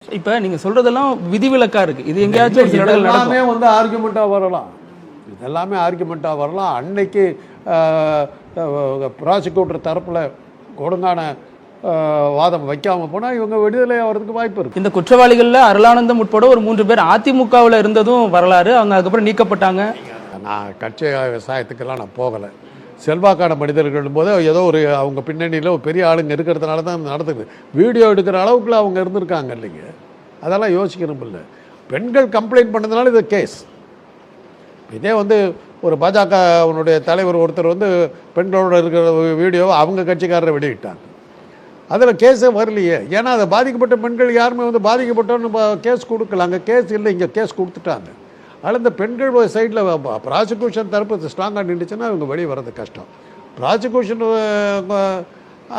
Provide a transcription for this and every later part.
இப்போ நீங்க சொல்றதெல்லாம் விதிவிலக்கா இருக்கு. இது எங்கேயாச்சும் ஒரு சில இடங்கள் எல்லாமே நடக்கும். வந்து ஆர்குமெண்ட்டாக வரலாம். இதெல்லாமே ஆர்குமெண்ட்டாக வரலாம். அன்னைக்கு ப்ராசிக்யூட்டர் தரப்பில் ஒழுங்கான வாதம் வைக்காமல் போனால் இவங்க விடுதலை ஆகிறதுக்கு வாய்ப்பு இருக்குது. இந்த குற்றவாளிகளில் அருளானந்தம் உட்பட ஒரு 3 பேர் அதிமுகவில் இருந்ததும் வரலாறு. அவங்க அதுக்கப்புறம் நீக்கப்பட்டாங்க. நான் கட்சி விவசாயத்துக்கெல்லாம் நான் போகலை. செல்வாக்கான மனிதர்கள் போது ஏதோ ஒரு அவங்க பின்னணியில் ஒரு பெரிய ஆளுங்க இருக்கிறதுனால தான் நடக்குது. வீடியோ எடுக்கிற அளவுக்குள்ள அவங்க இருந்திருக்காங்க இல்லைங்க. அதெல்லாம் யோசிக்கணும் இல்லை. பெண்கள் கம்ப்ளைண்ட் பண்ணதுனால இது கேஸ். இதே வந்து ஒரு பாஜக அவனுடைய தலைவர் ஒருத்தர் வந்து பெண்களோட இருக்கிற வீடியோவை அவங்க கட்சிக்காரரை வெளியிட்டாங்க. அதில் கேஸே வரலையே. ஏன்னா அதை பாதிக்கப்பட்ட பெண்கள் யாருமே வந்து பாதிக்கப்பட்டோன்னு கேஸ் கொடுக்கல. அங்கே கேஸ் இல்லை, இங்கே கேஸ் கொடுத்துட்டாங்க. அதில் இந்த பெண்கள் சைடில் ப்ராசிக்யூஷன் தரப்பு ஸ்ட்ராங்காக நின்றுச்சுன்னா இவங்க வெளியே வர்றது கஷ்டம். ப்ராசிக்யூஷன்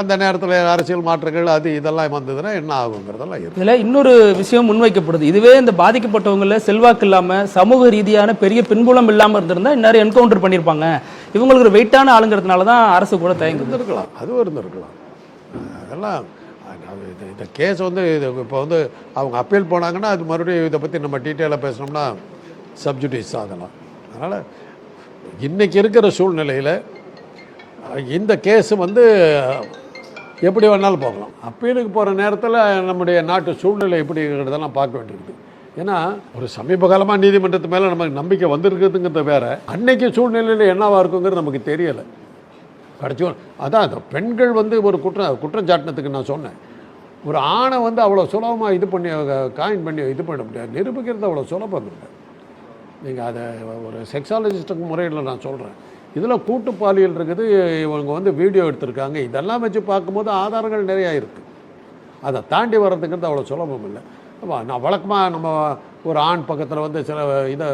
அந்த நேரத்தில் அரசியல் மாற்றங்கள் அது இதெல்லாம் வந்ததுன்னா என்ன ஆகுங்கிறதெல்லாம் இருக்குது. இதில் இன்னொரு விஷயம் முன்வைக்கப்படுது. இதுவே இந்த பாதிக்கப்பட்டவங்களில் செல்வாக்கு இல்லாமல் சமூக ரீதியான பெரிய பின்புலம் இல்லாமல் இருந்திருந்தால் இந்நேரம் என்கவுண்டர் பண்ணியிருப்பாங்க. இவங்களுக்கு ஒரு வெயிட்டான ஆளுங்கிறதுனால தான் அரசு கூட தயங்கி இருந்திருக்கலாம். அதுவும் இருந்திருக்கலாம். அதெல்லாம் இந்த கேஸ் வந்து இது இப்போ வந்து அவங்க அப்பீல் போனாங்கன்னா அது மறுபடியும் இதை பற்றி நம்ம டீட்டெயிலாக பேசினோம்னா சப்ஜுடிஸ் ஆகலாம். அதனால் இன்றைக்கி இருக்கிற சூழ்நிலையில் இந்த கேஸு வந்து எப்படி வேணாலும் போகலாம். அப்பீலுக்கு போகிற நேரத்தில் நம்முடைய நாட்டு சூழ்நிலை எப்படி இருக்கிறதெல்லாம் பார்க்க வேண்டியிருக்குது. ஏன்னா ஒரு சமீப காலமாக நீதிமன்றத்து மேலே நமக்கு நம்பிக்கை வந்திருக்குதுங்கிறது வேறு. அன்னைக்கு சூழ்நிலையில் என்னவாக இருக்குங்கிறது நமக்கு தெரியலை. கடைசி அதான் அந்த பெண்கள் வந்து ஒரு குற்றம் சாட்டினத்துக்கு நான் சொன்னேன். ஒரு ஆணை வந்து அவ்வளோ சுலபமாக இது பண்ணி காயின் பண்ணி இது பண்ண முடியாது. நிரூபிக்கிறது அவ்வளோ சுலபம் இல்லை. நீங்கள் அதை ஒரு செக்ஸாலஜிஸ்டுக்கு முறையில் நான் சொல்கிறேன். இதில் கூட்டு பாலியல் இருக்குது. இவங்க வந்து வீடியோ எடுத்திருக்காங்க. இதெல்லாம் வச்சு பார்க்கும்போது ஆதாரங்கள் நிறையா இருக்குது. அதை தாண்டி வர்றதுங்கிறது அவ்வளோ சுலபம் இல்லை. நான் வழக்கமாக நம்ம ஒரு ஆண் பக்கத்தில் வந்து சில இதை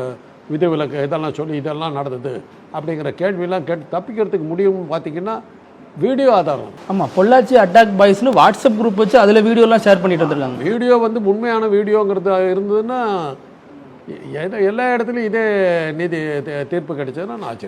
விதிவிலக்கு இதெல்லாம் சொல்லி இதெல்லாம் நடந்தது அப்படிங்கிற கேள்வியெல்லாம் கேட்டு தப்பிக்கிறதுக்கு முடியும். பார்த்தீங்கன்னா வீடியோ ஆதாரம். ஆமாம், பொள்ளாச்சி அட்டாக் பாய்ஸ்னு வாட்ஸ்அப் குரூப் வச்சு அதில் வீடியோலாம் ஷேர் பண்ணிட்டு வந்துருக்காங்க. வீடியோ வந்து உண்மையான வீடியோங்கிறது இருந்ததுன்னா எல்லா இடத்துலையும் இதே நீதி தீர்ப்பு கிடைச்சதுன்னா நான் ஆச்சரியம்.